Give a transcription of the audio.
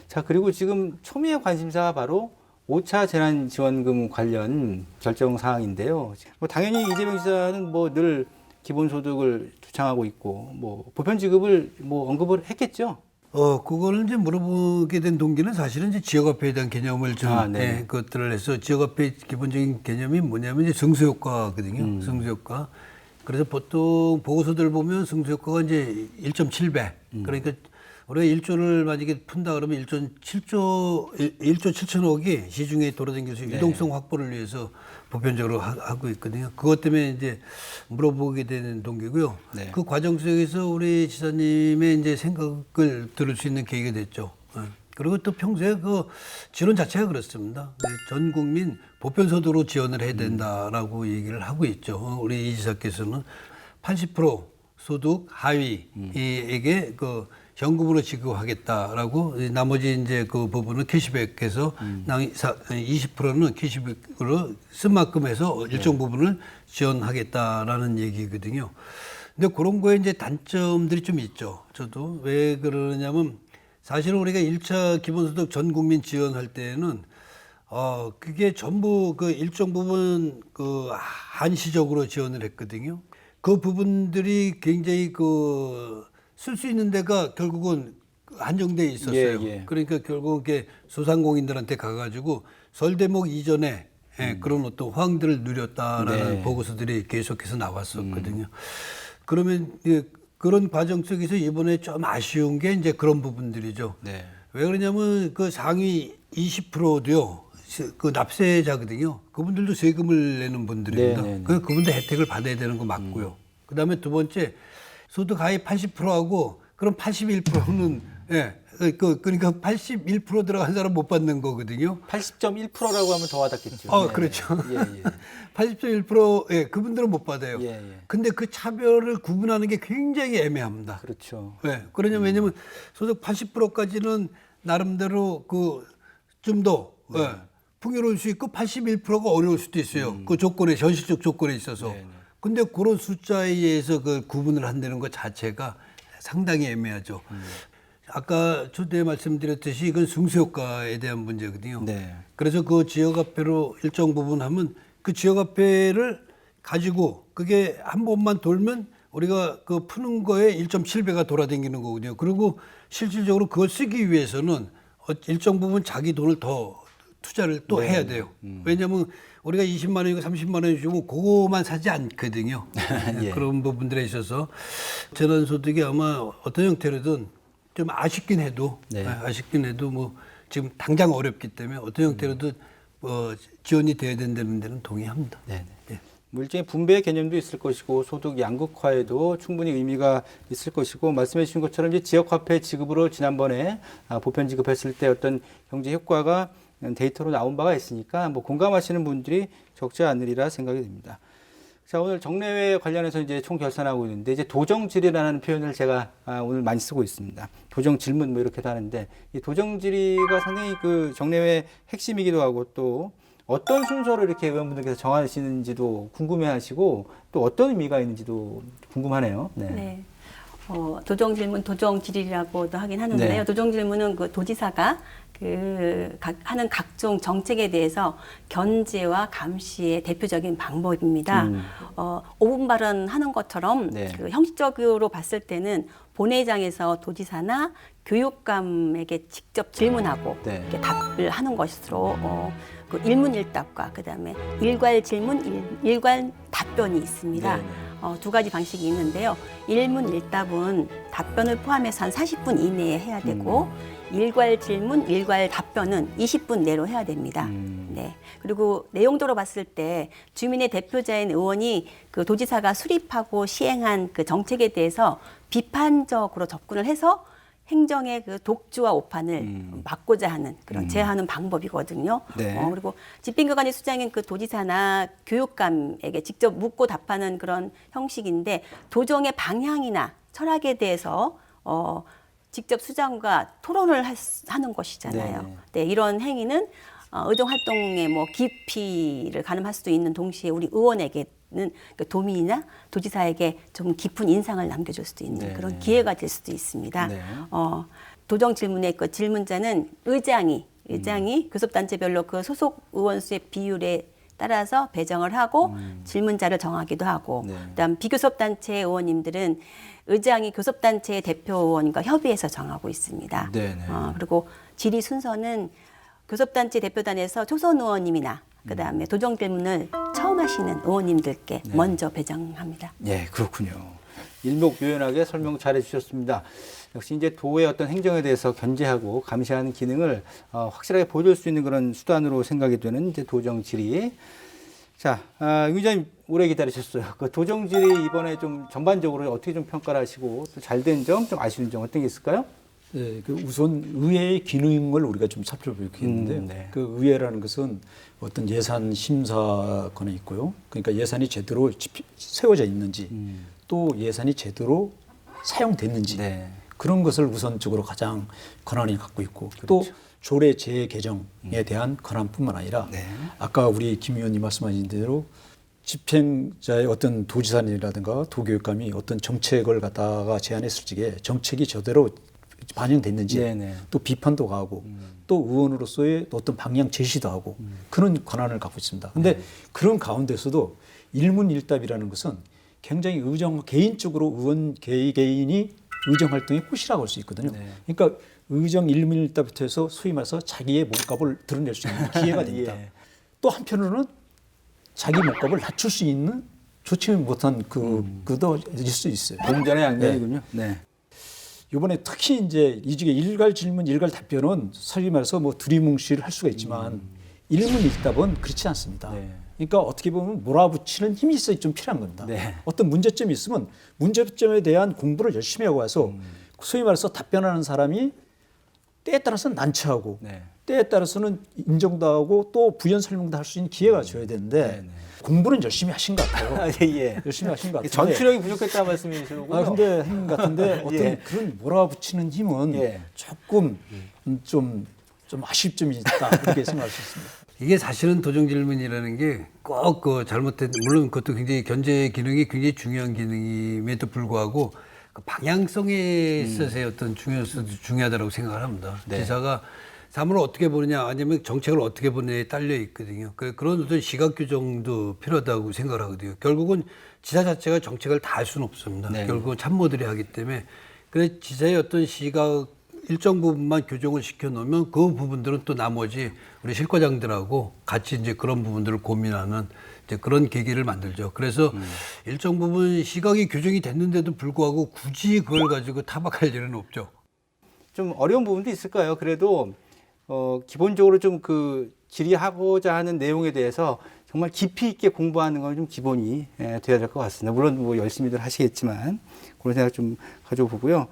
자, 그리고 지금 초미의 관심사가 바로 5차 재난지원금 관련 결정 사항인데요. 뭐 당연히 이재명 지사는 뭐 늘 기본소득을 주창하고 있고 뭐 보편 지급을 뭐 언급을 했겠죠. 그거는 이제 물어보게 된 동기는 사실은 이제 지역화폐에 대한 개념을 좀, 그것들을 해서 지역화폐 기본적인 개념이 뭐냐면 이제 승수효과거든요. 승수효과. 그래서 보통 보고서들 보면 승수효과가 이제 1.7배. 그러니까 우리가 1조를 만약에 푼다 그러면 1조 7천억이 시중에 돌아다닐 수 있는 유동성 확보를 위해서 보편적으로 하고 있거든요. 그것 때문에 이제 물어보게 되는 동기고요. 네. 그 과정 속에서 우리 지사님의 이제 생각을 들을 수 있는 계기가 됐죠. 그리고 또 평소에 그 지론 자체가 그렇습니다. 전 국민 보편소득으로 지원을 해야 된다라고 얘기를 하고 있죠. 우리 이 지사께서는 80% 소득 하위에게 그 현금으로 지급하겠다라고 나머지 이제 그 부분은 캐시백해서 20%는 캐시백으로 쓴 만큼 해서 일정 부분을 지원하겠다라는 얘기거든요. 근데 그런 거에 이제 단점들이 좀 있죠. 저도 왜 그러냐면 사실은 우리가 1차 기본소득 전 국민 지원할 때는 그게 전부 그 일정 부분 그 한시적으로 지원을 했거든요. 그 부분들이 굉장히 그 쓸 수 있는 데가 결국은 한정돼 있었어요. 그러니까 결국 이게 소상공인들한테 가가지고 설 대목 이전에 그런 어떤 호황들을 누렸다라는 보고서들이 계속해서 나왔었거든요. 그러면 그런 과정 속에서 이번에 좀 아쉬운 게 이제 그런 부분들이죠. 왜 그러냐면 그 상위 20%도요. 그 납세자거든요. 그분들도 세금을 내는 분들입니다. 그분들 혜택을 받아야 되는 거 맞고요. 그다음에 두 번째 소득 하위 80%하고 그럼 81%는 그러니까 81% 들어간 사람 못 받는 거거든요. 80.1%라고 하면 더 와닿겠죠. 그렇죠. 80.1% 그분들은 못 받아요. 근데 그 차별을 구분하는 게 굉장히 애매합니다. 그렇죠. 왜냐면 소득 80%까지는 나름대로 그 좀 더 풍요로울 수 있고 81%가 어려울 수도 있어요. 그 조건에 현실적 조건에 있어서. 근데 그런 숫자에 의해서 그 구분을 한다는 것 자체가 상당히 애매하죠. 아까 초대에 말씀드렸듯이 이건 승수효과에 대한 문제거든요. 그래서 그 지역화폐로 일정 부분 하면 그 지역화폐를 가지고 그게 한 번만 돌면 우리가 그 푸는 거에 1.7배가 돌아다니는 거거든요. 그리고 실질적으로 그걸 쓰기 위해서는 일정 부분 자기 돈을 더 투자를 또 해야 돼요. 왜냐하면 우리가 20만 원이고 30만 원 주고 그거만 사지 않거든요. 그런 부분들에 있어서 재난소득이 아마 어떤 형태로든 좀 아쉽긴 해도 뭐 지금 당장 어렵기 때문에 어떤 형태로든 지원이 돼야 된다는 데는 동의합니다. 뭐 일종의 분배 개념도 있을 것이고 소득 양극화에도 충분히 의미가 있을 것이고 말씀해 주신 것처럼 이제 지역화폐 지급으로 지난번에 보편 지급했을 때 어떤 경제 효과가 데이터로 나온 바가 있으니까 뭐 공감하시는 분들이 적지 않으리라 생각이 됩니다. 자, 오늘 정례회 관련해서 이제 총결산하고 있는데 이제 도정질이라는 표현을 제가 오늘 많이 쓰고 있습니다. 도정질문 뭐 이렇게도 하는데 이 도정질의가 상당히 그 정례회 핵심이기도 하고 또 어떤 순서로 이렇게 의원분들께서 정하시는지도 궁금해하시고 또 어떤 의미가 있는지도 궁금하네요. 도정질문, 도정질이라고도 하긴 하는데요. 도정질문은 그 도지사가 하는 각종 정책에 대해서 견제와 감시의 대표적인 방법입니다. 5분 발언하는 것처럼 그 형식적으로 봤을 때는 본회의장에서 도지사나 교육감에게 직접 질문하고 이렇게 답을 하는 것으로 그 일문일답과 그다음에 일괄 질문, 일괄 답변이 있습니다. 두 가지 방식이 있는데요. 일문일답은 답변을 포함해서 한 40분 이내에 해야 되고 일괄 질문, 일괄 답변은 20분 내로 해야 됩니다. 그리고 내용도로 봤을 때 주민의 대표자인 의원이 그 도지사가 수립하고 시행한 그 정책에 대해서 비판적으로 접근을 해서 행정의 그 독주와 오판을 막고자 하는 그런 제어하는 방법이거든요. 그리고 집행기관의 수장인 그 도지사나 교육감에게 직접 묻고 답하는 그런 형식인데 도정의 방향이나 철학에 대해서 직접 수장과 토론을 하는 것이잖아요. 이런 행위는 의정 활동의 뭐 깊이를 가늠할 수도 있는 동시에 우리 의원에게는 그 도민이나 도지사에게 좀 깊은 인상을 남겨줄 수도 있는 그런 기회가 될 수도 있습니다. 도정 질문의 그 질문자는 의장이 교섭단체별로 그 소속 의원 수의 비율에 따라서 배정을 하고 질문자를 정하기도 하고 네. 그다음 비교섭단체 의원님들은 의장이 교섭단체 대표 의원과 협의해서 정하고 있습니다. 네네. 그리고 질의 순서는 교섭단체 대표단에서 초선 의원님이나 그다음에 도정 질문을 처음 하시는 의원님들께 먼저 배정합니다. 예, 그렇군요. 일목요연하게 설명 잘해 주셨습니다. 역시 이제 도의 어떤 행정에 대해서 견제하고 감시하는 기능을 확실하게 보여줄 수 있는 그런 수단으로 생각이 되는 이제 도정 질의. 자, 유 기자님 오래 기다리셨어요. 그 도정 질의 이번에 좀 전반적으로 어떻게 좀 평가를 하시고 또 잘된 점, 좀 아쉬운 점 어떤 게 있을까요? 네, 그 우선 의회의 기능을 우리가 좀 살펴보겠는데요. 네. 그 의회라는 것은 어떤 예산 심사권이 있고요. 그러니까 예산이 제대로 세워져 있는지 또 예산이 제대로 사용됐는지 네. 그런 것을 우선적으로 가장 권한이 갖고 있고 또 조례 재개정에 대한 권한뿐만 아니라 네. 아까 우리 김 의원님 말씀하신 대로 집행자의 어떤 도지사님이라든가 도교육감이 어떤 정책을 갖다가 제안했을 적에 정책이 제대로 반영됐는지 네네. 또 비판도 가고 또 의원으로서의 어떤 방향 제시도 하고 그런 권한을 갖고 있습니다. 그런데 그런 가운데서도 일문일답이라는 것은 굉장히 개인적으로 의원 개인이 의정 활동의 꽃이라고 할 수 있거든요. 네. 그러니까 의정 일문일답부터 해서 소위 말해서 자기의 몸값을 드러낼 수 있는 기회가 됩니다. 예. 또 한편으로는 자기 몸값을 낮출 수 있는 좋지 못한 그도 있을 수 있어요. 동전의 양면이군요. 네. 이번에 특히 이제 이 중에 일괄 질문, 일괄 답변은 소위 말해서 뭐 두리뭉실을 할 수가 있지만 일문일답은 그렇지 않습니다. 네. 그러니까 어떻게 보면 몰아붙이는 힘이 있어야 좀 필요한 겁니다. 네. 어떤 문제점이 있으면 문제점에 대한 공부를 열심히 하고 와서 소위 말해서 답변하는 사람이 때에 따라서는 난처하고 네. 때에 따라서는 인정도 하고 또 부연 설명도 할 수 있는 기회가 줘야 되는데 공부는 열심히 하신 것 같아요. 예. 열심히 하신 것 같은데 전투력이 부족했다는 말씀이시군요. 근데 한 같은데 어떤 예. 그런 몰아붙이는 힘은 예. 조금 좀 아쉬울 점이 있다 그렇게 생각할 수 있습니다. 이게 사실은 도정 질문이라는 게 꼭 그 잘못된 물론 그것도 굉장히 견제 기능이 굉장히 중요한 기능임에도 불구하고 그 방향성에 있어서의 어떤 중요성도 중요하다고 생각을 합니다. 네. 지사가 사물을 어떻게 보느냐 아니면 정책을 어떻게 보느냐에 딸려 있거든요. 그런 어떤 시각 규정도 필요하다고 생각을 하거든요. 결국은 지사 자체가 정책을 다 할 수는 없습니다. 네. 결국은 참모들이 하기 때문에 그래서 지사의 어떤 시각 일정 부분만 교정을 시켜 놓으면 그 부분들은 또 나머지 우리 실과장들하고 같이 이제 그런 부분들을 고민하는 이제 그런 계기를 만들죠. 그래서 일정 부분 시각이 교정이 됐는데도 불구하고 굳이 그걸 가지고 타박할 일은 없죠. 좀 어려운 부분도 있을까요? 그래도 기본적으로 좀 그 질의하고자 하는 내용에 대해서 정말 깊이 있게 공부하는 건 좀 기본이 돼야 될 것 같습니다. 물론 뭐 열심히들 하시겠지만 그런 생각 좀 가져보고요.